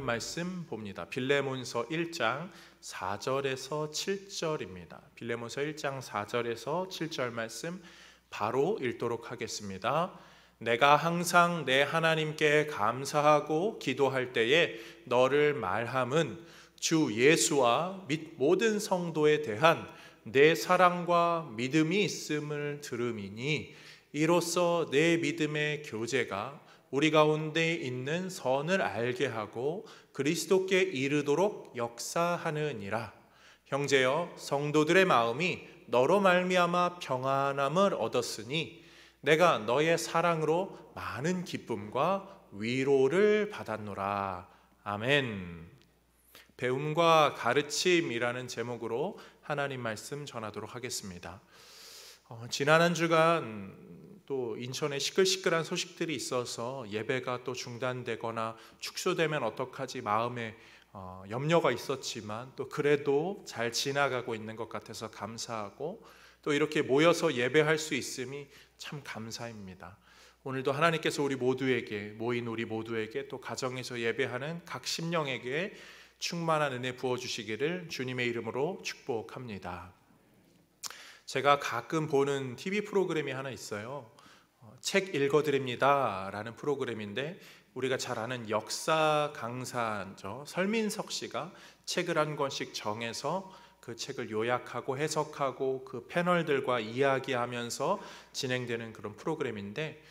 하나님 말씀 봅니다. 빌레몬서 1장 4절에서 7절입니다. 빌레몬서 1장 4절에서 7절 말씀 바로 읽도록 하겠습니다. 내가 항상 내 하나님께 감사하고 기도할 때에 너를 말함은 주 예수와 및 모든 성도에 대한 내 사랑과 믿음이 있음을 들음이니 이로써 내 믿음의 교제가 우리 가운데 있는 선을 알게 하고 그리스도께 이르도록 역사하느니라. 형제여, 성도들의 마음이 너로 말미암아 평안함을 얻었으니 내가 너의 사랑으로 많은 기쁨과 위로를 받았노라. 아멘. 배움과 가르침이라는 제목으로 하나님 말씀 전하도록 하겠습니다. 지난 한 주간 또 인천에 시끌시끌한 소식들이 있어서 예배가 또 중단되거나 축소되면 어떡하지 마음에 염려가 있었지만 또 그래도 잘 지나가고 있는 것 같아서 감사하고 또 이렇게 모여서 예배할 수 있음이 참 감사입니다. 오늘도 하나님께서 우리 모두에게, 모인 우리 모두에게 또 가정에서 예배하는 각 심령에게 충만한 은혜 부어주시기를 주님의 이름으로 축복합니다. 제가 가끔 보는 TV 프로그램이 하나 있어요. 책 읽어드립니다 라는 프로그램인데, 우리가 잘 아는 역사 강사죠, 설민석 씨가 책을 한 권씩 정해서 그 책을 요약하고 해석하고 그 패널들과 이야기하면서 진행되는 그런 프로그램인데,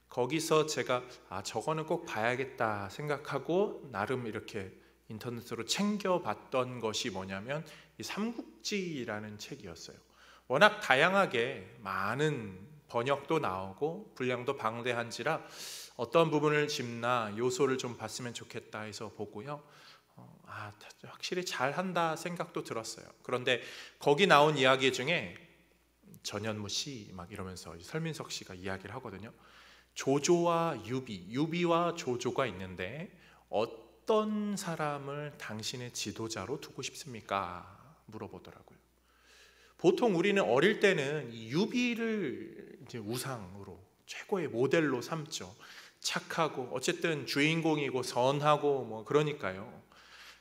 거기서 제가 저거는 꼭 봐야겠다 생각하고 나름 이렇게 인터넷으로 챙겨봤던 것이 뭐냐면 이 삼국지라는 책이었어요. 워낙 다양하게 많은 번역도 나오고 분량도 방대한지라 어떤 부분을 짚나 요소를 좀 봤으면 좋겠다 해서 보고요. 확실히 잘한다 생각도 들었어요. 그런데 거기 나온 이야기 중에 전현무 씨 막 이러면서 설민석 씨가 이야기를 하거든요. 조조와 유비와 조조가 있는데 어떤 사람을 당신의 지도자로 두고 싶습니까? 물어보더라고요. 보통 우리는 어릴 때는 유비를 이제 우상으로 최고의 모델로 삼죠. 착하고 어쨌든 주인공이고 선하고 뭐 그러니까요.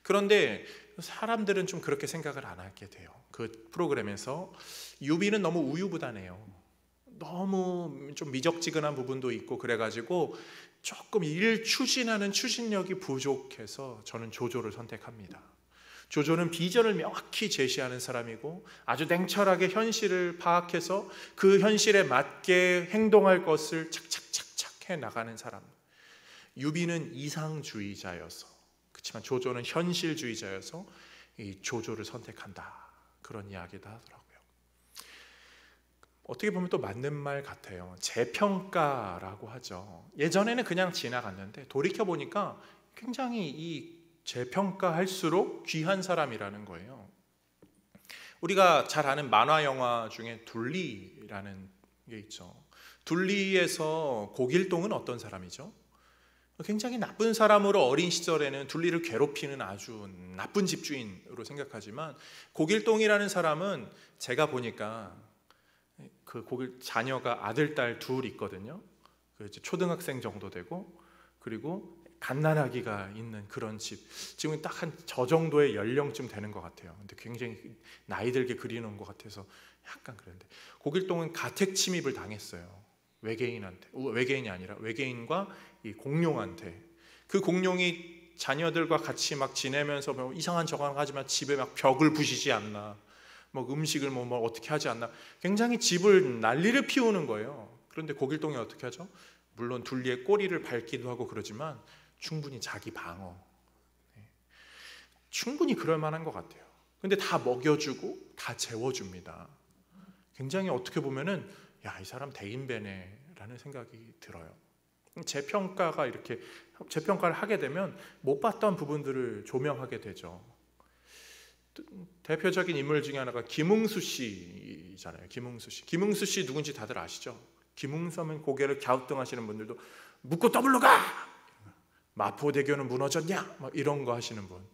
그런데 사람들은 좀 그렇게 생각을 안 하게 돼요. 그 프로그램에서 유비는 너무 우유부단해요. 너무 좀 미적지근한 부분도 있고 그래가지고 조금 일 추진하는 추진력이 부족해서 저는 조조를 선택합니다. 조조는 비전을 명확히 제시하는 사람이고 아주 냉철하게 현실을 파악해서 그 현실에 맞게 행동할 것을 착착착착 해나가는 사람. 유비는 이상주의자여서, 그렇지만 조조는 현실주의자여서 이 조조를 선택한다, 그런 이야기도 하더라고요. 어떻게 보면 또 맞는 말 같아요. 재평가라고 하죠. 예전에는 그냥 지나갔는데 돌이켜보니까 굉장히 이 재평가할수록 귀한 사람이라는 거예요. 우리가 잘 아는 만화 영화 중에 둘리라는 게 있죠. 둘리에서 고길동은 어떤 사람이죠? 굉장히 나쁜 사람으로 어린 시절에는 둘리를 괴롭히는 아주 나쁜 집주인으로 생각하지만, 고길동이라는 사람은 제가 보니까 그 자녀가 아들, 딸 둘 있거든요. 초등학생 정도 되고, 그리고 갓난아기가 있는 그런 집. 지금 딱 한 저 정도의 연령쯤 되는 것 같아요. 근데 굉장히 나이 들게 그리는 것 같아서 약간 그런데, 고길동은 가택 침입을 당했어요. 외계인이 아니라 외계인과 이 공룡한테. 그 공룡이 자녀들과 같이 막 지내면서 뭐 이상한 저건 하지만 집에 막 벽을 부시지 않나, 뭐 음식을 뭐 어떻게 하지 않나, 굉장히 집을 난리를 피우는 거예요. 그런데 고길동이 어떻게 하죠? 물론 둘리의 꼬리를 밟기도 하고 그러지만 충분히 자기 방어, 충분히 그럴 만한 것 같아요. 근데 다 먹여주고 다 재워줍니다. 굉장히 어떻게 보면은 이 사람 대인배네 라는 생각이 들어요. 재평가가 이렇게 재평가를 하게 되면 못 봤던 부분들을 조명하게 되죠. 대표적인 인물 중에 하나가 김웅수 씨잖아요. 김웅수 씨 누군지 다들 아시죠? 김웅수하면 고개를 갸우뚱하시는 분들도 묻고 더블로 가! 마포대교는 무너졌냐? 막 이런 거 하시는 분.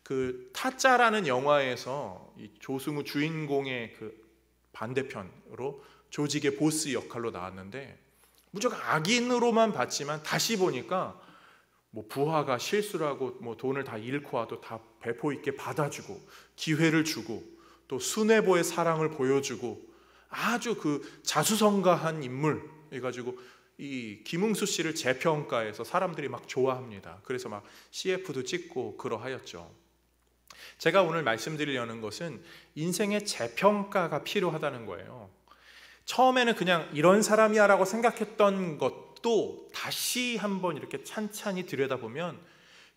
그 타짜라는 영화에서 이 조승우 주인공의 그 반대편으로 조직의 보스 역할로 나왔는데 무조건 악인으로만 봤지만 다시 보니까 뭐 부하가 실수를 하고 뭐 돈을 다 잃고 와도 다 배포 있게 받아주고 기회를 주고 또 순애보의 사랑을 보여주고 아주 그 자수성가한 인물 해가지고 이 김응수 씨를 재평가해서 사람들이 막 좋아합니다. 그래서 막 CF도 찍고 그러하였죠. 제가 오늘 말씀드리려는 것은 인생의 재평가가 필요하다는 거예요. 처음에는 그냥 이런 사람이야 라고 생각했던 것도 다시 한번 이렇게 찬찬히 들여다보면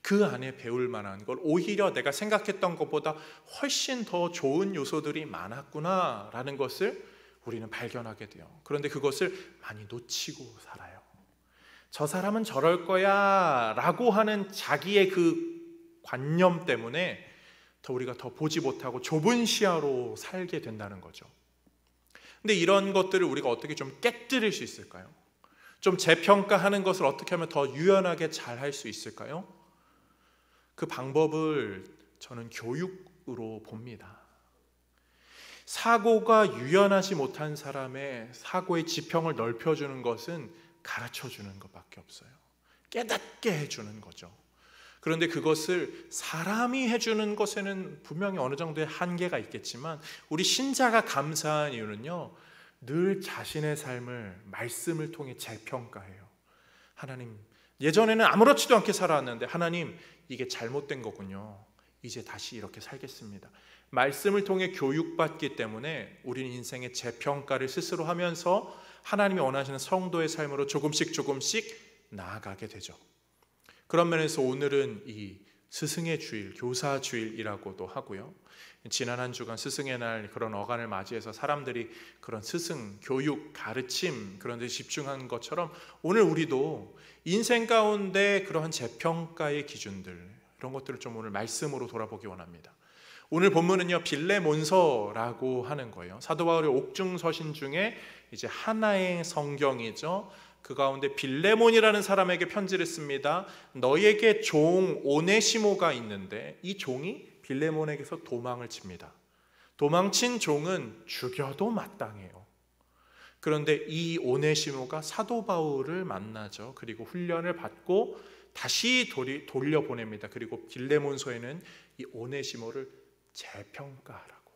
그 안에 배울 만한 걸, 오히려 내가 생각했던 것보다 훨씬 더 좋은 요소들이 많았구나 라는 것을 우리는 발견하게 돼요. 그런데 그것을 많이 놓치고 살아요. 저 사람은 저럴 거야 라고 하는 자기의 그 관념 때문에 우리가 더 보지 못하고 좁은 시야로 살게 된다는 거죠. 근데 이런 것들을 우리가 어떻게 좀 깨뜨릴 수 있을까요? 좀 재평가하는 것을 어떻게 하면 더 유연하게 잘 할 수 있을까요? 그 방법을 저는 교육으로 봅니다. 사고가 유연하지 못한 사람의 사고의 지평을 넓혀주는 것은 가르쳐주는 것밖에 없어요. 깨닫게 해주는 거죠. 그런데 그것을 사람이 해주는 것에는 분명히 어느 정도의 한계가 있겠지만 우리 신자가 감사한 이유는요, 늘 자신의 삶을 말씀을 통해 재평가해요. 하나님, 예전에는 아무렇지도 않게 살아왔는데 하나님, 이게 잘못된 거군요. 이제 다시 이렇게 살겠습니다. 말씀을 통해 교육받기 때문에 우리는 인생의 재평가를 스스로 하면서 하나님이 원하시는 성도의 삶으로 조금씩 나아가게 되죠. 그런 면에서 오늘은 이 스승의 주일, 교사 주일이라고도 하고요. 지난 한 주간 스승의 날 그런 어간을 맞이해서 사람들이 그런 스승, 교육, 가르침 그런 데 집중한 것처럼 오늘 우리도 인생 가운데 그러한 재평가의 기준들, 이런 것들을 좀 오늘 말씀으로 돌아보기 원합니다. 오늘 본문은요, 빌레몬서라고 하는 거예요. 사도 바울의 옥중서신 중에 이제 하나의 성경이죠. 그 가운데 빌레몬이라는 사람에게 편지를 씁니다. 너에게 종 오네시모가 있는데 이 종이 빌레몬에게서 도망을 칩니다. 도망친 종은 죽여도 마땅해요. 그런데 이 오네시모가 사도 바울을 만나죠. 그리고 훈련을 받고 다시 돌려보냅니다. 그리고 빌레몬서에는 이 오네시모를 재평가하라고,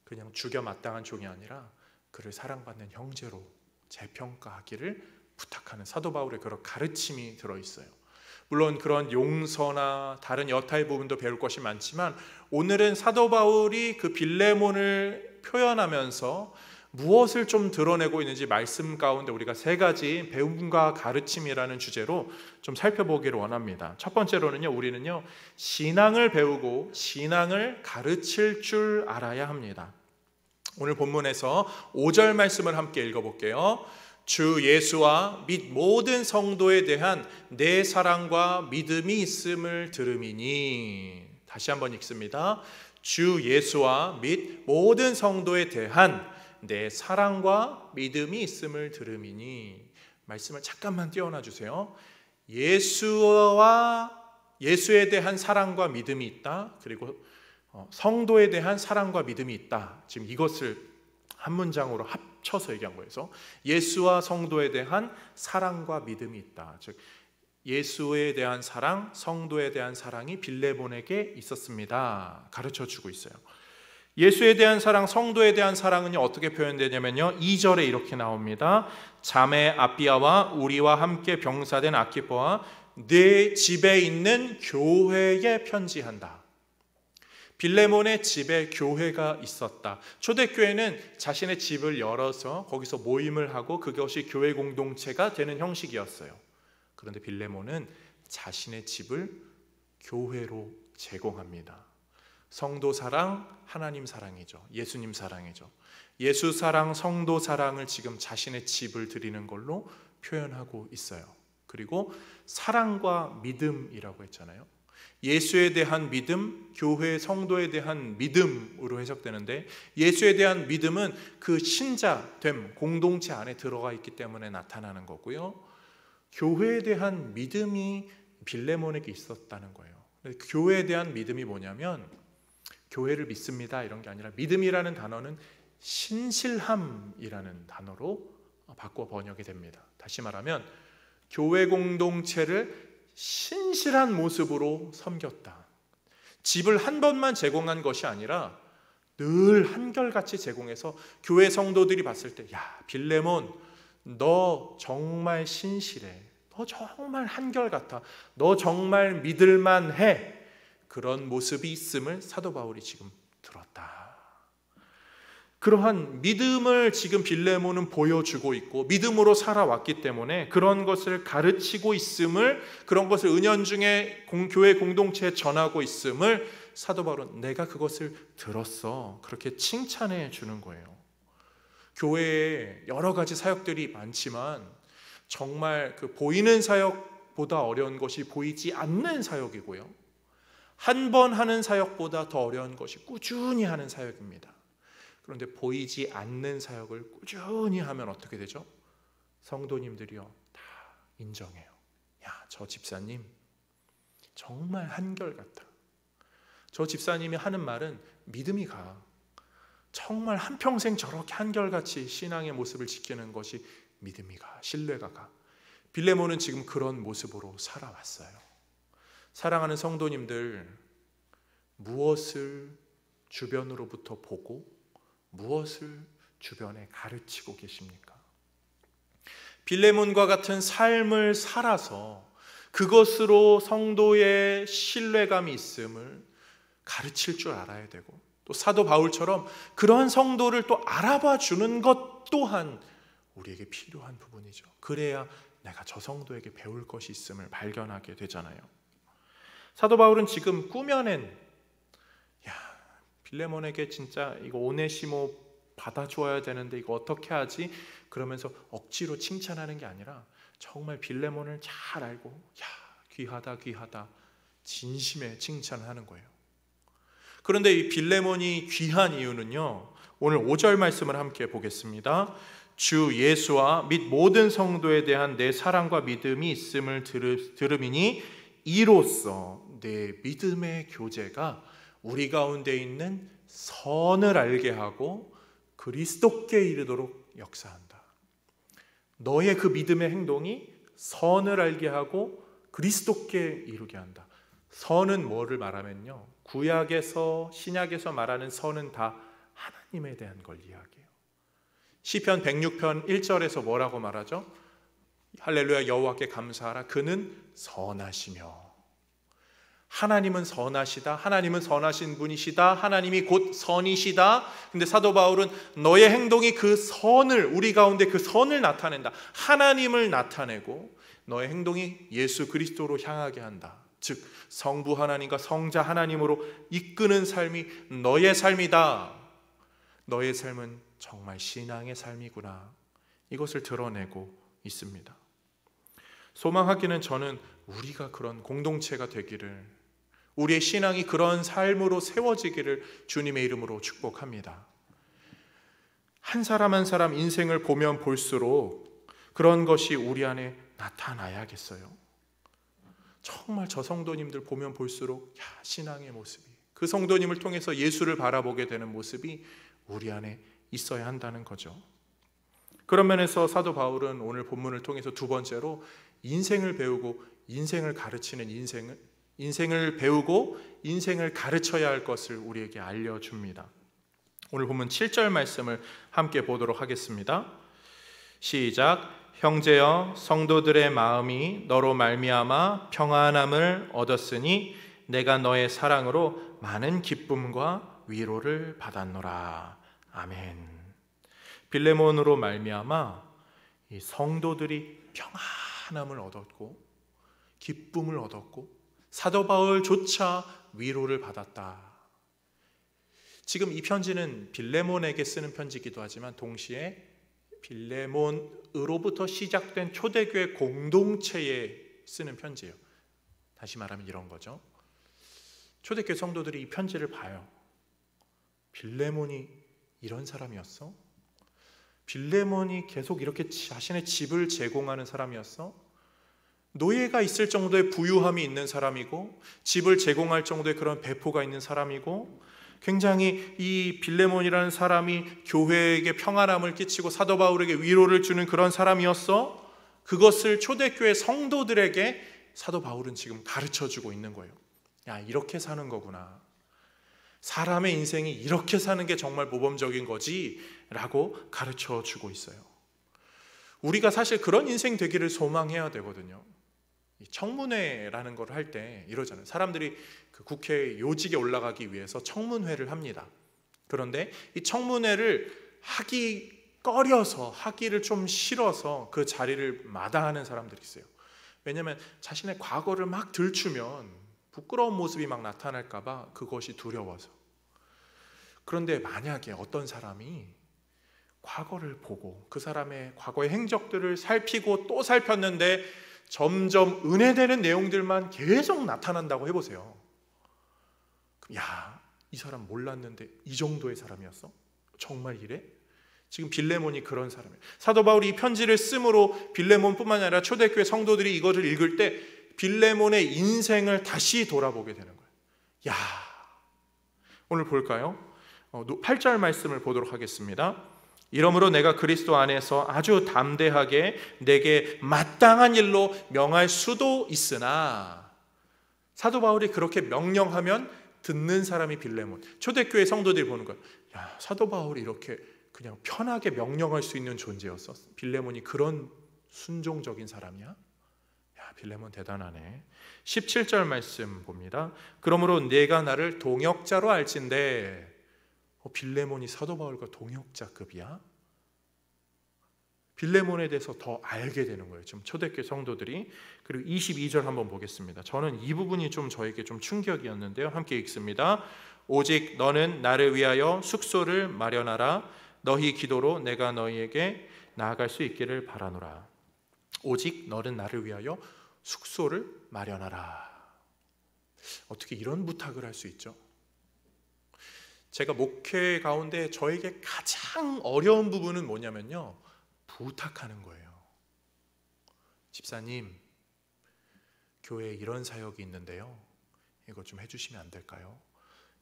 그냥 죽여 마땅한 종이 아니라 그를 사랑받는 형제로 재평가하기를 부탁하는 사도 바울의 그런 가르침이 들어있어요. 물론 그런 용서나 다른 여타의 부분도 배울 것이 많지만 오늘은 사도 바울이 그 빌레몬을 표현하면서 무엇을 좀 드러내고 있는지 말씀 가운데 우리가 세 가지 배움과 가르침이라는 주제로 좀 살펴보기를 원합니다. 첫 번째로는요, 우리는요, 신앙을 배우고 신앙을 가르칠 줄 알아야 합니다. 오늘 본문에서 5절 말씀을 함께 읽어볼게요. 주 예수와 및 모든 성도에 대한 내 사랑과 믿음이 있음을 들음이니. 다시 한번 읽습니다. 주 예수와 및 모든 성도에 대한 내 사랑과 믿음이 있음을 들음이니. 말씀을 잠깐만 띄워놔 주세요. 예수에 대한 사랑과 믿음이 있다. 그리고 성도에 대한 사랑과 믿음이 있다. 지금 이것을 한 문장으로 합쳐서 얘기한 거예요. 그래서 예수와 성도에 대한 사랑과 믿음이 있다. 즉 예수에 대한 사랑, 성도에 대한 사랑이 빌레몬에게 있었습니다. 가르쳐주고 있어요. 예수에 대한 사랑, 성도에 대한 사랑은요, 어떻게 표현되냐면요, 2절에 이렇게 나옵니다. 자매 아비아와 우리와 함께 병사된 아키포와 네 집에 있는 교회에 편지한다. 빌레몬의 집에 교회가 있었다. 초대교회는 자신의 집을 열어서 거기서 모임을 하고 그것이 교회 공동체가 되는 형식이었어요. 그런데 빌레몬은 자신의 집을 교회로 제공합니다. 성도 사랑, 하나님 사랑이죠. 예수님 사랑이죠. 예수 사랑, 성도 사랑을 지금 자신의 집을 드리는 걸로 표현하고 있어요. 그리고 사랑과 믿음이라고 했잖아요. 예수에 대한 믿음, 교회 성도에 대한 믿음으로 해석되는데, 예수에 대한 믿음은 그 신자됨, 공동체 안에 들어가 있기 때문에 나타나는 거고요. 교회에 대한 믿음이 빌레몬에게 있었다는 거예요. 교회에 대한 믿음이 뭐냐면, 교회를 믿습니다 이런 게 아니라, 믿음이라는 단어는 신실함이라는 단어로 바꿔 번역이 됩니다. 다시 말하면 교회 공동체를 신실한 모습으로 섬겼다. 집을 한 번만 제공한 것이 아니라 늘 한결같이 제공해서 교회 성도들이 봤을 때, 야, 빌레몬, 너 정말 신실해. 너 정말 한결같아. 너 정말 믿을만해. 그런 모습이 있음을 사도 바울이 지금 들었다. 그러한 믿음을 지금 빌레몬은 보여주고 있고 믿음으로 살아왔기 때문에 그런 것을 가르치고 있음을, 그런 것을 은연중에 교회 공동체에 전하고 있음을 사도 바울은 내가 그것을 들었어, 그렇게 칭찬해 주는 거예요. 교회에 여러 가지 사역들이 많지만 정말 그 보이는 사역보다 어려운 것이 보이지 않는 사역이고요, 한 번 하는 사역보다 더 어려운 것이 꾸준히 하는 사역입니다. 그런데 보이지 않는 사역을 꾸준히 하면 어떻게 되죠? 성도님들이요, 다 인정해요. 야, 저 집사님 정말 한결같아. 저 집사님이 하는 말은 믿음이 가. 정말 한평생 저렇게 한결같이 신앙의 모습을 지키는 것이 믿음이 가, 신뢰가 가. 빌레몬은 지금 그런 모습으로 살아왔어요. 사랑하는 성도님들, 무엇을 주변으로부터 보고 무엇을 주변에 가르치고 계십니까? 빌레몬과 같은 삶을 살아서 그것으로 성도의 신뢰감이 있음을 가르칠 줄 알아야 되고, 또 사도 바울처럼 그런 성도를 또 알아봐 주는 것 또한 우리에게 필요한 부분이죠. 그래야 내가 저 성도에게 배울 것이 있음을 발견하게 되잖아요. 사도 바울은 지금 꾸며낸, 빌레몬에게 진짜 이거 오네시모 받아줘야 되는데 이거 어떻게 하지? 그러면서 억지로 칭찬하는 게 아니라 정말 빌레몬을 잘 알고, 야, 귀하다 진심에 칭찬하는 거예요. 그런데 이 빌레몬이 귀한 이유는요, 오늘 5절 말씀을 함께 보겠습니다. 주 예수와 및 모든 성도에 대한 내 사랑과 믿음이 있음을 들음이니 이로써 내 믿음의 교제가 우리 가운데 있는 선을 알게 하고 그리스도께 이르도록 역사한다. 너의 그 믿음의 행동이 선을 알게 하고 그리스도께 이르게 한다. 선은 뭐를 말하면요, 구약에서 신약에서 말하는 선은 다 하나님에 대한 걸 이야기해요. 시편 106편 1절에서 뭐라고 말하죠? 할렐루야, 여호와께 감사하라. 그는 선하시며. 하나님은 선하시다. 하나님은 선하신 분이시다. 하나님이 곧 선이시다. 근데 사도 바울은 너의 행동이 그 선을, 우리 가운데 그 선을 나타낸다. 하나님을 나타내고 너의 행동이 예수 그리스도로 향하게 한다. 즉 성부 하나님과 성자 하나님으로 이끄는 삶이 너의 삶이다. 너의 삶은 정말 신앙의 삶이구나. 이것을 드러내고 있습니다. 소망하기는 저는 우리가 그런 공동체가 되기를, 우리의 신앙이 그런 삶으로 세워지기를 주님의 이름으로 축복합니다. 한 사람 한 사람 인생을 보면 볼수록 그런 것이 우리 안에 나타나야겠어요. 정말 저 성도님들 보면 볼수록 신앙의 모습이, 그 성도님을 통해서 예수를 바라보게 되는 모습이 우리 안에 있어야 한다는 거죠. 그런 면에서 사도 바울은 오늘 본문을 통해서 두 번째로 인생을 배우고 인생을 가르치는 인생을 배우고 인생을 가르쳐야 할 것을 우리에게 알려줍니다. 오늘 본문 7절 말씀을 함께 보도록 하겠습니다. 시작. 형제여, 성도들의 마음이 너로 말미암아 평안함을 얻었으니 내가 너의 사랑으로 많은 기쁨과 위로를 받았노라. 아멘. 빌레몬으로 말미암아 이 성도들이 평안함을 얻었고 기쁨을 얻었고 사도 바울조차 위로를 받았다. 지금 이 편지는 빌레몬에게 쓰는 편지이기도 하지만 동시에 빌레몬으로부터 시작된 초대교회 공동체에 쓰는 편지예요. 다시 말하면 이런 거죠. 초대교회 성도들이 이 편지를 봐요. 빌레몬이 이런 사람이었어? 빌레몬이 계속 이렇게 자신의 집을 제공하는 사람이었어? 노예가 있을 정도의 부유함이 있는 사람이고 집을 제공할 정도의 그런 배포가 있는 사람이고 굉장히 이 빌레몬이라는 사람이 교회에게 평안함을 끼치고 사도 바울에게 위로를 주는 그런 사람이었어? 그것을 초대교회 성도들에게 사도 바울은 지금 가르쳐주고 있는 거예요. 야, 이렇게 사는 거구나. 사람의 인생이 이렇게 사는 게 정말 모범적인 거지 라고 가르쳐주고 있어요. 우리가 사실 그런 인생 되기를 소망해야 되거든요. 청문회라는 걸 할 때 이러잖아요. 사람들이 그 국회 요직에 올라가기 위해서 청문회를 합니다. 그런데 이 청문회를 하기 꺼려서, 하기를 좀 싫어서 그 자리를 마다하는 사람들이 있어요. 왜냐하면 자신의 과거를 막 들추면 부끄러운 모습이 막 나타날까 봐 그것이 두려워서. 그런데 만약에 어떤 사람이 과거를 보고 그 사람의 과거의 행적들을 살피고 또 살폈는데 점점 은혜되는 내용들만 계속 나타난다고 해보세요. 야, 이 사람 몰랐는데 이 정도의 사람이었어? 정말 이래? 지금 빌레몬이 그런 사람이에요. 사도 바울이 이 편지를 쓰므로 빌레몬뿐만 아니라 초대교회 성도들이 이것을 읽을 때 빌레몬의 인생을 다시 돌아보게 되는 거예요. 야, 오늘 볼까요? 8절 말씀을 보도록 하겠습니다. 이러므로 내가 그리스도 안에서 아주 담대하게 내게 마땅한 일로 명할 수도 있으나, 사도 바울이 그렇게 명령하면 듣는 사람이 빌레몬. 초대교회 성도들이 보는 거예요. 야, 사도 바울이 이렇게 그냥 편하게 명령할 수 있는 존재였어? 빌레몬이 그런 순종적인 사람이야? 야, 빌레몬 대단하네. 17절 말씀 봅니다. 그러므로 내가 나를 동역자로 알진대. 빌레몬이 사도 바울과 동역자급이야? 빌레몬에 대해서 더 알게 되는 거예요, 지금 초대교회 성도들이. 그리고 22절 한번 보겠습니다. 저는 이 부분이 좀 저에게 좀 충격이었는데요. 함께 읽습니다. 오직 너는 나를 위하여 숙소를 마련하라. 너희 기도로 내가 너희에게 나아갈 수 있기를 바라노라. 오직 너는 나를 위하여 숙소를 마련하라. 어떻게 이런 부탁을 할 수 있죠? 제가 목회 가운데 저에게 가장 어려운 부분은 뭐냐면요, 부탁하는 거예요. 집사님, 교회에 이런 사역이 있는데요, 이거 좀 해주시면 안 될까요?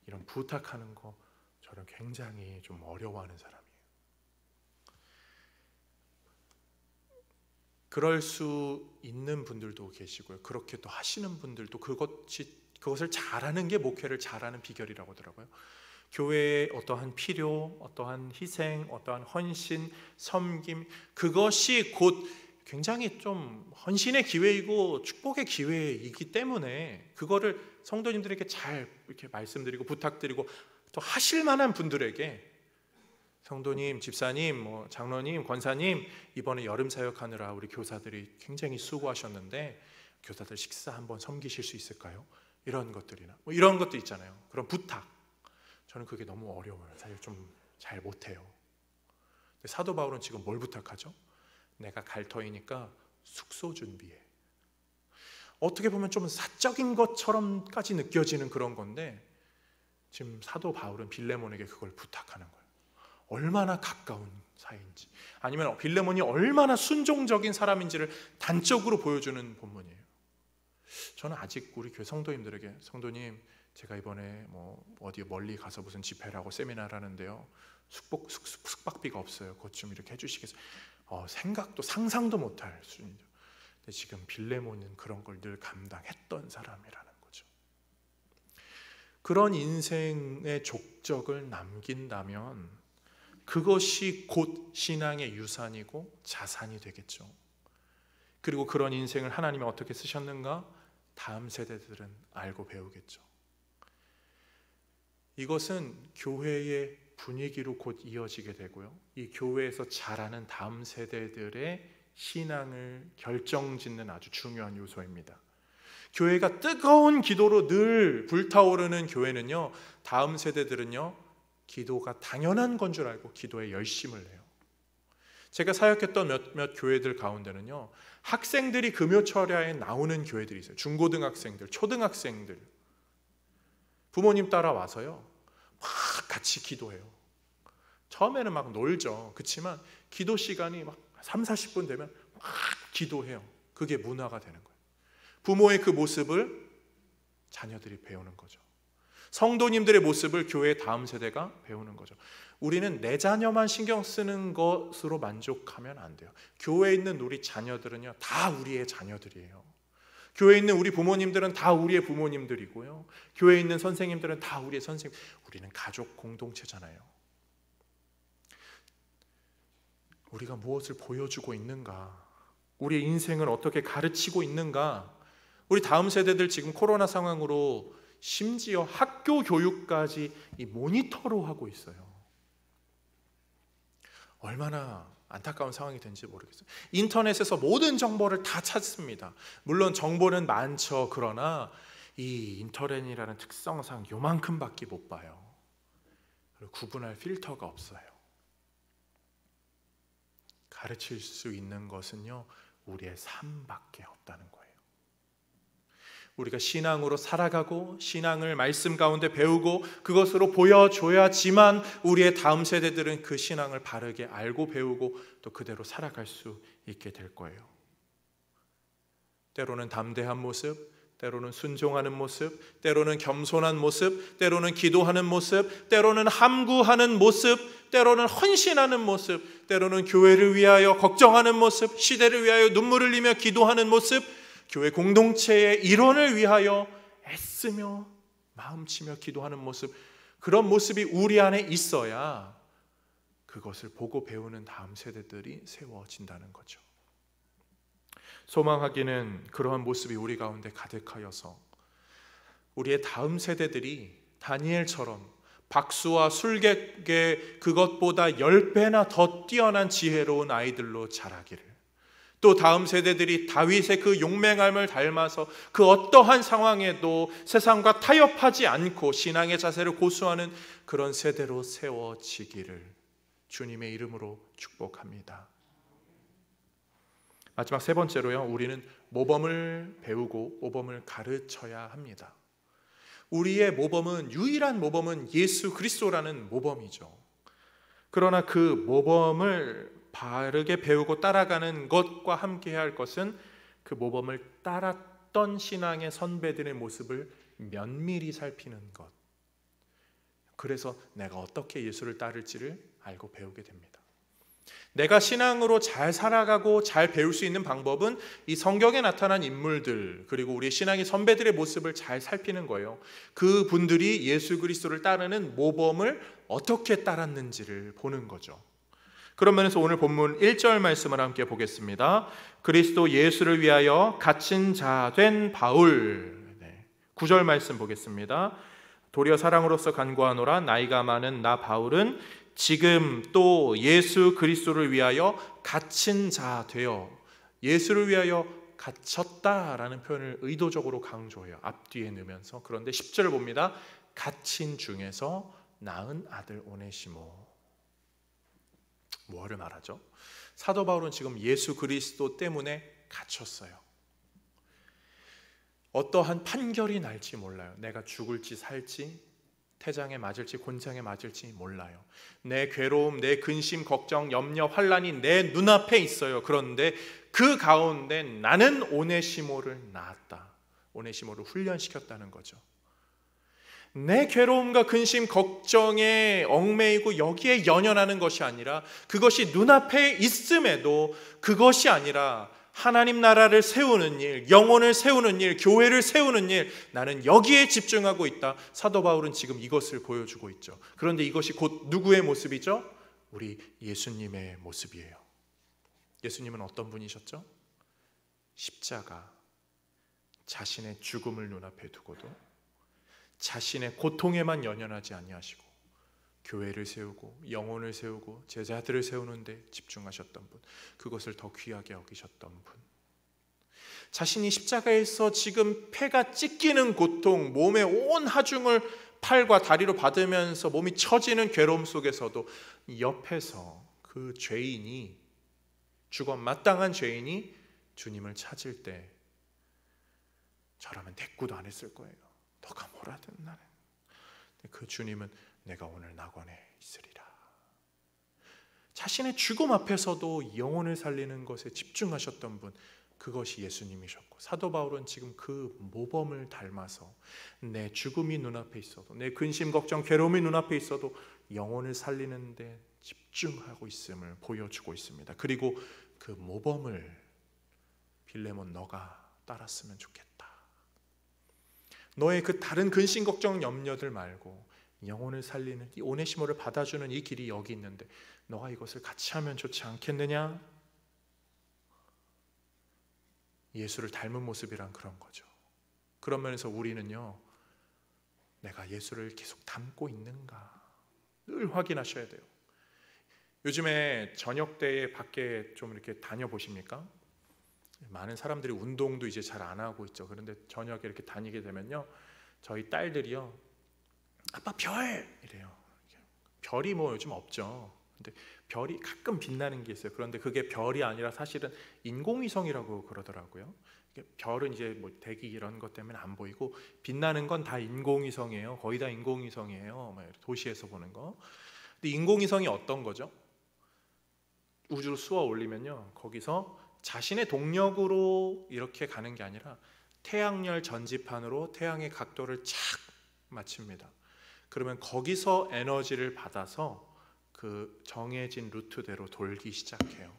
이런 부탁하는 거 저는 굉장히 좀 어려워하는 사람이에요. 그럴 수 있는 분들도 계시고요, 그렇게 또 하시는 분들도 그것을 잘하는 게 목회를 잘하는 비결이라고 하더라고요. 교회의 어떠한 필요, 어떠한 희생, 어떠한 헌신, 섬김, 그것이 곧 굉장히 좀 헌신의 기회이고 축복의 기회이기 때문에 그거를 성도님들에게 잘 이렇게 말씀드리고 부탁드리고, 또 하실 만한 분들에게 성도님, 집사님, 장로님, 권사님, 이번에 여름 사역하느라 우리 교사들이 굉장히 수고하셨는데 교사들 식사 한번 섬기실 수 있을까요? 이런 것들이나 이런 것도 있잖아요. 그런 부탁. 저는 그게 너무 어려워요. 사실 좀 잘 못해요. 근데 사도 바울은 지금 뭘 부탁하죠? 내가 갈 터이니까 숙소 준비해. 어떻게 보면 좀 사적인 것처럼까지 느껴지는 그런 건데, 지금 사도 바울은 빌레몬에게 그걸 부탁하는 거예요. 얼마나 가까운 사이인지, 아니면 빌레몬이 얼마나 순종적인 사람인지를 단적으로 보여주는 본문이에요. 저는 아직 우리 교회 성도님들에게, 성도님, 제가 이번에 어디 멀리 가서 무슨 집회라고 세미나를 하는데요, 숙박비가 없어요. 그것 좀 이렇게 해주시겠어요? 생각도 상상도 못할 수준이죠. 근데 지금 빌레몬은 그런 걸 늘 감당했던 사람이라는 거죠. 그런 인생의 족적을 남긴다면 그것이 곧 신앙의 유산이고 자산이 되겠죠. 그리고 그런 인생을 하나님이 어떻게 쓰셨는가? 다음 세대들은 알고 배우겠죠. 이것은 교회의 분위기로 곧 이어지게 되고요, 이 교회에서 자라는 다음 세대들의 신앙을 결정짓는 아주 중요한 요소입니다. 교회가 뜨거운 기도로 늘 불타오르는 교회는요, 다음 세대들은요, 기도가 당연한 건 줄 알고 기도에 열심을 내요. 제가 사역했던 몇몇 교회들 가운데는요, 학생들이 금요철야에 나오는 교회들이 있어요. 중고등학생들, 초등학생들, 부모님 따라와서요, 막 같이 기도해요. 처음에는 막 놀죠. 그렇지만 기도 시간이 막 3, 40분 되면 막 기도해요. 그게 문화가 되는 거예요. 부모의 그 모습을 자녀들이 배우는 거죠. 성도님들의 모습을 교회의 다음 세대가 배우는 거죠. 우리는 내 자녀만 신경 쓰는 것으로 만족하면 안 돼요. 교회에 있는 우리 자녀들은요, 다 우리의 자녀들이에요. 교회에 있는 우리 부모님들은 다 우리의 부모님들이고요. 교회에 있는 선생님들은 다 우리의 선생님. 우리는 가족 공동체잖아요. 우리가 무엇을 보여주고 있는가? 우리의 인생을 어떻게 가르치고 있는가? 우리 다음 세대들 지금 코로나 상황으로 심지어 학교 교육까지 이 모니터로 하고 있어요. 얼마나 안타까운 상황이 된지 모르겠어요. 인터넷에서 모든 정보를 다 찾습니다. 물론 정보는 많죠. 그러나 이 인터넷이라는 특성상 요만큼밖에 못 봐요. 그리고 구분할 필터가 없어요. 가르칠 수 있는 것은요, 우리의 삶밖에 없다는 거예요. 우리가 신앙으로 살아가고 신앙을 말씀 가운데 배우고 그것으로 보여줘야지만 우리의 다음 세대들은 그 신앙을 바르게 알고 배우고 또 그대로 살아갈 수 있게 될 거예요. 때로는 담대한 모습, 때로는 순종하는 모습, 때로는 겸손한 모습, 때로는 기도하는 모습, 때로는 함구하는 모습, 때로는 헌신하는 모습, 때로는 교회를 위하여 걱정하는 모습, 시대를 위하여 눈물을 흘리며 기도하는 모습, 교회 공동체의 일원을 위하여 애쓰며 마음치며 기도하는 모습, 그런 모습이 우리 안에 있어야 그것을 보고 배우는 다음 세대들이 세워진다는 거죠. 소망하기는 그러한 모습이 우리 가운데 가득하여서 우리의 다음 세대들이 다니엘처럼 박수와 술객의 그것보다 10배나 더 뛰어난 지혜로운 아이들로 자라기를, 또 다음 세대들이 다윗의 그 용맹함을 닮아서 그 어떠한 상황에도 세상과 타협하지 않고 신앙의 자세를 고수하는 그런 세대로 세워지기를 주님의 이름으로 축복합니다. 마지막 세 번째로요, 우리는 모범을 배우고 모범을 가르쳐야 합니다. 우리의 모범은, 유일한 모범은 예수 그리스도라는 모범이죠. 그러나 그 모범을 바르게 배우고 따라가는 것과 함께 할 것은 그 모범을 따랐던 신앙의 선배들의 모습을 면밀히 살피는 것. 그래서 내가 어떻게 예수를 따를지를 알고 배우게 됩니다. 내가 신앙으로 잘 살아가고 잘 배울 수 있는 방법은 이 성경에 나타난 인물들, 그리고 우리 신앙의 선배들의 모습을 잘 살피는 거예요. 그 분들이 예수 그리스도를 따르는 모범을 어떻게 따랐는지를 보는 거죠. 그런 면에서 오늘 본문 1절 말씀을 함께 보겠습니다. 그리스도 예수를 위하여 갇힌 자 된 바울. 9절 말씀 보겠습니다. 도리어 사랑으로서 간구하노라. 나이가 많은 나 바울은 지금 또 예수 그리스도를 위하여 갇힌 자 되어, 예수를 위하여 갇혔다라는 표현을 의도적으로 강조해요. 앞뒤에 넣으면서. 그런데 10절을 봅니다. 갇힌 중에서 낳은 아들 오네시모. 뭐를 말하죠? 사도 바울은 지금 예수 그리스도 때문에 갇혔어요. 어떠한 판결이 날지 몰라요. 내가 죽을지 살지, 태장에 맞을지 곤장에 맞을지 몰라요. 내 괴로움, 내 근심, 걱정, 염려, 환란이 내 눈앞에 있어요. 그런데 그 가운데 나는 오네시모를 낳았다. 오네시모를 훈련시켰다는 거죠. 내 괴로움과 근심, 걱정에 얽매이고 여기에 연연하는 것이 아니라, 그것이 눈앞에 있음에도 그것이 아니라 하나님 나라를 세우는 일, 영혼을 세우는 일, 교회를 세우는 일, 나는 여기에 집중하고 있다. 사도 바울은 지금 이것을 보여주고 있죠. 그런데 이것이 곧 누구의 모습이죠? 우리 예수님의 모습이에요. 예수님은 어떤 분이셨죠? 십자가, 자신의 죽음을 눈앞에 두고도 자신의 고통에만 연연하지 아니하시고 교회를 세우고 영혼을 세우고 제자들을 세우는 데 집중하셨던 분, 그것을 더 귀하게 여기셨던 분, 자신이 십자가에서 지금 폐가 찢기는 고통, 몸의 온 하중을 팔과 다리로 받으면서 몸이 처지는 괴로움 속에서도 옆에서 그 죄인이, 죽어 마땅한 죄인이 주님을 찾을 때 저라면 대꾸도 안 했을 거예요. 너가 뭐라든 나는. 그 주님은 내가 오늘 낙원에 있으리라. 자신의 죽음 앞에서도 영혼을 살리는 것에 집중하셨던 분, 그것이 예수님이셨고, 사도 바울은 지금 그 모범을 닮아서 내 죽음이 눈앞에 있어도, 내 근심, 걱정, 괴로움이 눈앞에 있어도 영혼을 살리는 데 집중하고 있음을 보여주고 있습니다. 그리고 그 모범을 빌레몬 너가 따랐으면 좋겠다. 너의 그 다른 근심 걱정 염려들 말고 영혼을 살리는 이 오네시모를 받아주는 이 길이 여기 있는데 너가 이것을 같이 하면 좋지 않겠느냐? 예수를 닮은 모습이란 그런 거죠. 그런 면에서 우리는요, 내가 예수를 계속 닮고 있는가 늘 확인하셔야 돼요. 요즘에 저녁 때에 밖에 좀 이렇게 다녀보십니까? 많은 사람들이 운동도 이제 잘 안 하고 있죠. 그런데 저녁에 이렇게 다니게 되면요, 저희 딸들이요, 아빠 별! 이래요. 별이 뭐 요즘 없죠. 근데 별이 가끔 빛나는 게 있어요. 그런데 그게 별이 아니라 사실은 인공위성이라고 그러더라고요. 별은 이제 뭐 대기 이런 것 때문에 안 보이고 빛나는 건 다 인공위성이에요. 거의 다 인공위성이에요. 도시에서 보는 거. 근데 인공위성이 어떤 거죠? 우주로 쏘아 올리면요, 거기서 자신의 동력으로 이렇게 가는 게 아니라 태양열 전지판으로 태양의 각도를 착 맞춥니다. 그러면 거기서 에너지를 받아서 그 정해진 루트대로 돌기 시작해요.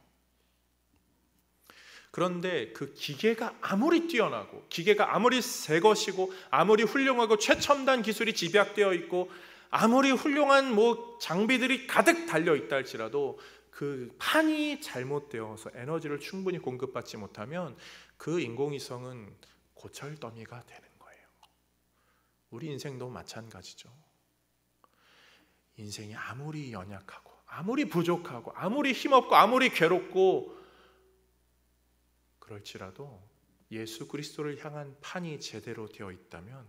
그런데 그 기계가 아무리 뛰어나고 기계가 아무리 새 것이고 아무리 훌륭하고 최첨단 기술이 집약되어 있고 아무리 훌륭한 장비들이 가득 달려 있다 할지라도 그 판이 잘못되어서 에너지를 충분히 공급받지 못하면 그 인공위성은 고철더미가 되는 거예요. 우리 인생도 마찬가지죠. 인생이 아무리 연약하고 아무리 부족하고 아무리 힘없고 아무리 괴롭고 그럴지라도 예수 그리스도를 향한 판이 제대로 되어 있다면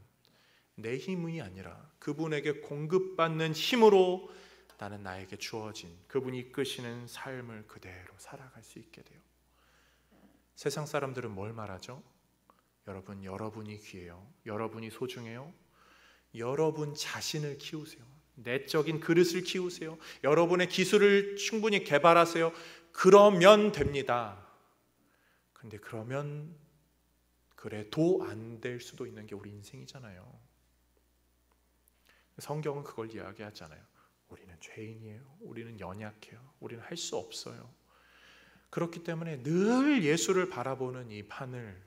내 힘이 아니라 그분에게 공급받는 힘으로 나는 나에게 주어진 그분이 이끄시는 삶을 그대로 살아갈 수 있게 돼요. 세상 사람들은 뭘 말하죠? 여러분, 여러분이 귀해요. 여러분이 소중해요. 여러분 자신을 키우세요. 내적인 그릇을 키우세요. 여러분의 기술을 충분히 개발하세요. 그러면 됩니다. 근데 그러면 그래도 안 될 수도 있는 게 우리 인생이잖아요. 성경은 그걸 이야기하잖아요. 우리는 죄인이에요. 우리는 연약해요. 우리는 할 수 없어요. 그렇기 때문에 늘 예수를 바라보는 이 판을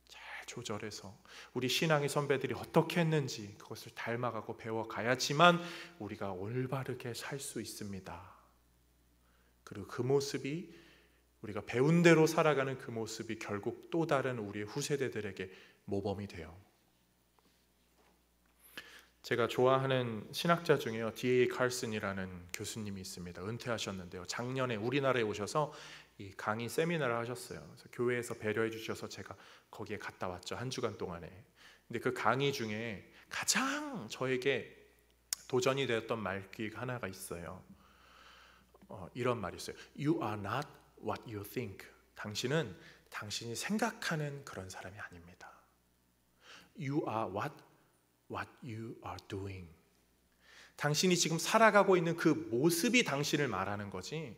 잘 조절해서 우리 신앙의 선배들이 어떻게 했는지 그것을 닮아가고 배워가야지만 우리가 올바르게 살 수 있습니다. 그리고 그 모습이 우리가 배운 대로 살아가는 그 모습이 결국 또 다른 우리의 후세대들에게 모범이 돼요. 제가 좋아하는 신학자 중에요, D.A. 칼슨이라는 교수님이 있습니다. 은퇴하셨는데요, 작년에 우리나라에 오셔서 이 강의 세미나를 하셨어요. 그래서 교회에서 배려해 주셔서 제가 거기에 갔다 왔죠. 한 주간 동안에. 근데 그 강의 중에 가장 저에게 도전이 되었던 말귀가 하나가 있어요. 이런 말이 있어요. You are not what you think. 당신은 당신이 생각하는 그런 사람이 아닙니다. You are what you are doing. 당신이 지금 살아가고 있는 그 모습이 당신을 말하는 거지.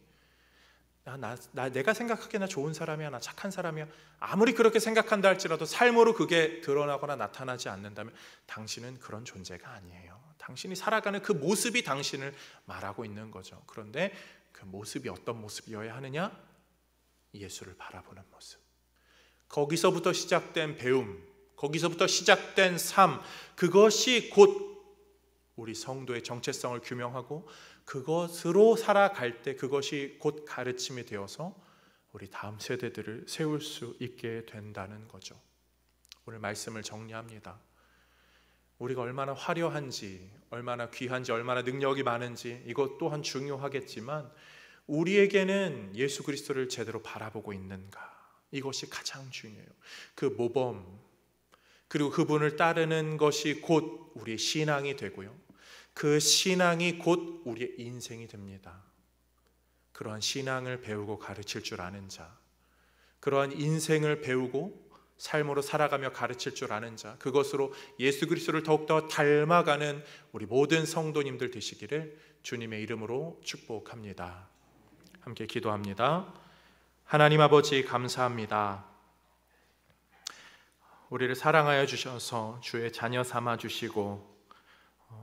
내가 생각하기에 나 좋은 사람이야, 나 착한 사람이야, 아무리 그렇게 생각한다 할지라도 삶으로 그게 드러나거나 나타나지 않는다면 당신은 그런 존재가 아니에요. 당신이 살아가는 그 모습이 당신을 말하고 있는 거죠. 그런데 그 모습이 어떤 모습이어야 하느냐? 예수를 바라보는 모습. 거기서부터 시작된 배움, 거기서부터 시작된 삶, 그것이 곧 우리 성도의 정체성을 규명하고 그것으로 살아갈 때 그것이 곧 가르침이 되어서 우리 다음 세대들을 세울 수 있게 된다는 거죠. 오늘 말씀을 정리합니다. 우리가 얼마나 화려한지, 얼마나 귀한지, 얼마나 능력이 많은지 이것 또한 중요하겠지만 우리에게는 예수 그리스도를 제대로 바라보고 있는가, 이것이 가장 중요해요. 그 모범, 그리고 그분을 따르는 것이 곧 우리의 신앙이 되고요, 그 신앙이 곧 우리의 인생이 됩니다. 그러한 신앙을 배우고 가르칠 줄 아는 자, 그러한 인생을 배우고 삶으로 살아가며 가르칠 줄 아는 자, 그것으로 예수 그리스도를 더욱더 닮아가는 우리 모든 성도님들 되시기를 주님의 이름으로 축복합니다. 함께 기도합니다. 하나님 아버지, 감사합니다. 우리를 사랑하여 주셔서 주의 자녀 삼아 주시고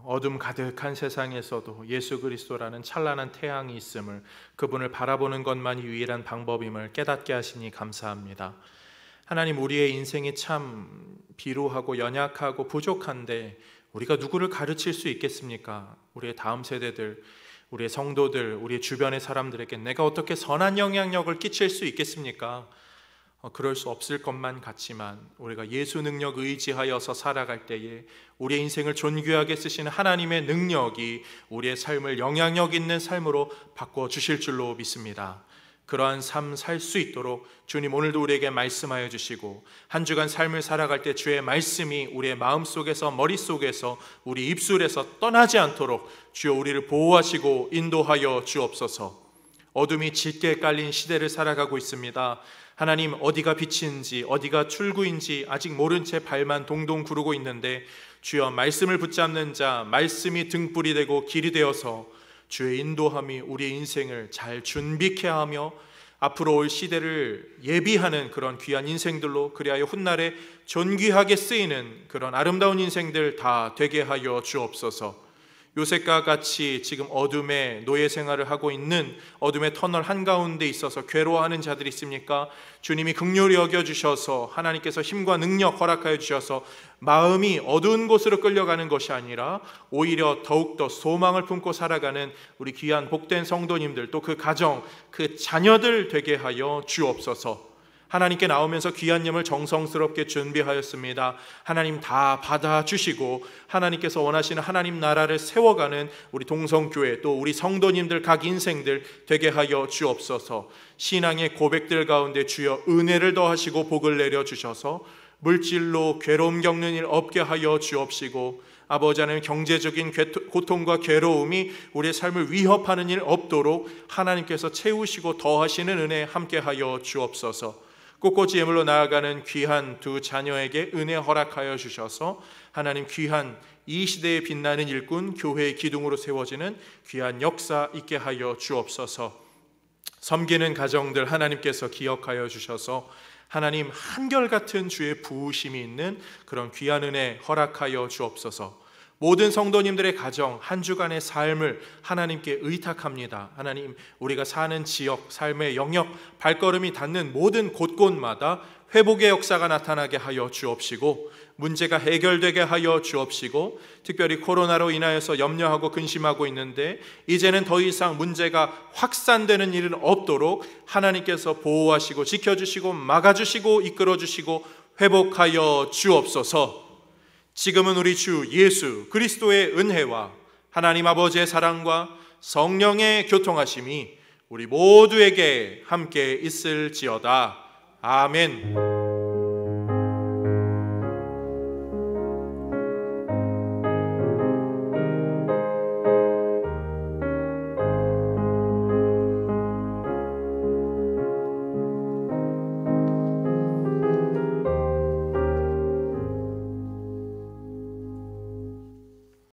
어둠 가득한 세상에서도 예수 그리스도라는 찬란한 태양이 있음을, 그분을 바라보는 것만이 유일한 방법임을 깨닫게 하시니 감사합니다. 하나님, 우리의 인생이 참 비루하고 연약하고 부족한데 우리가 누구를 가르칠 수 있겠습니까? 우리의 다음 세대들, 우리의 성도들, 우리의 주변의 사람들에게 내가 어떻게 선한 영향력을 끼칠 수 있겠습니까? 그럴 수 없을 것만 같지만 우리가 예수 능력 의지하여서 살아갈 때에 우리의 인생을 존귀하게 쓰시는 하나님의 능력이 우리의 삶을 영향력 있는 삶으로 바꿔주실 줄로 믿습니다. 그러한 삶 살 수 있도록 주님 오늘도 우리에게 말씀하여 주시고, 한 주간 삶을 살아갈 때 주의 말씀이 우리의 마음속에서, 머릿속에서, 우리 입술에서 떠나지 않도록 주여 우리를 보호하시고 인도하여 주옵소서. 어둠이 짙게 깔린 시대를 살아가고 있습니다. 하나님, 어디가 빛인지 어디가 출구인지 아직 모른 채 발만 동동 구르고 있는데 주여 말씀을 붙잡는 자, 말씀이 등불이 되고 길이 되어서 주의 인도함이 우리의 인생을 잘 준비케 하며 앞으로 올 시대를 예비하는 그런 귀한 인생들로, 그리하여 훗날에 존귀하게 쓰이는 그런 아름다운 인생들 다 되게 하여 주옵소서. 요셉과 같이 지금 어둠의 노예 생활을 하고 있는 어둠의 터널 한가운데 있어서 괴로워하는 자들이 있습니까? 주님이 긍휼히 여겨주셔서 하나님께서 힘과 능력 허락하여 주셔서 마음이 어두운 곳으로 끌려가는 것이 아니라 오히려 더욱더 소망을 품고 살아가는 우리 귀한 복된 성도님들, 또 그 가정, 그 자녀들 되게 하여 주옵소서. 하나님께 나오면서 귀한 예물 정성스럽게 준비하였습니다. 하나님 다 받아주시고 하나님께서 원하시는 하나님 나라를 세워가는 우리 동성교회, 또 우리 성도님들 각 인생들 되게 하여 주옵소서. 신앙의 고백들 가운데 주여 은혜를 더하시고 복을 내려주셔서 물질로 괴로움 겪는 일 없게 하여 주옵시고, 아버지 하나님, 경제적인 고통과 괴로움이 우리의 삶을 위협하는 일 없도록 하나님께서 채우시고 더하시는 은혜 함께 하여 주옵소서. 꽃꽂이 예물로 나아가는 귀한 두 자녀에게 은혜 허락하여 주셔서 하나님, 귀한 이 시대에 빛나는 일꾼, 교회의 기둥으로 세워지는 귀한 역사 있게 하여 주옵소서. 섬기는 가정들 하나님께서 기억하여 주셔서 하나님, 한결같은 주의 부으심이 있는 그런 귀한 은혜 허락하여 주옵소서. 모든 성도님들의 가정, 한 주간의 삶을 하나님께 의탁합니다. 하나님, 우리가 사는 지역, 삶의 영역, 발걸음이 닿는 모든 곳곳마다 회복의 역사가 나타나게 하여 주옵시고, 문제가 해결되게 하여 주옵시고, 특별히 코로나로 인하여서 염려하고 근심하고 있는데 이제는 더 이상 문제가 확산되는 일은 없도록 하나님께서 보호하시고 지켜주시고 막아주시고 이끌어주시고 회복하여 주옵소서. 지금은 우리 주 예수 그리스도의 은혜와 하나님 아버지의 사랑과 성령의 교통하심이 우리 모두에게 함께 있을지어다. 아멘.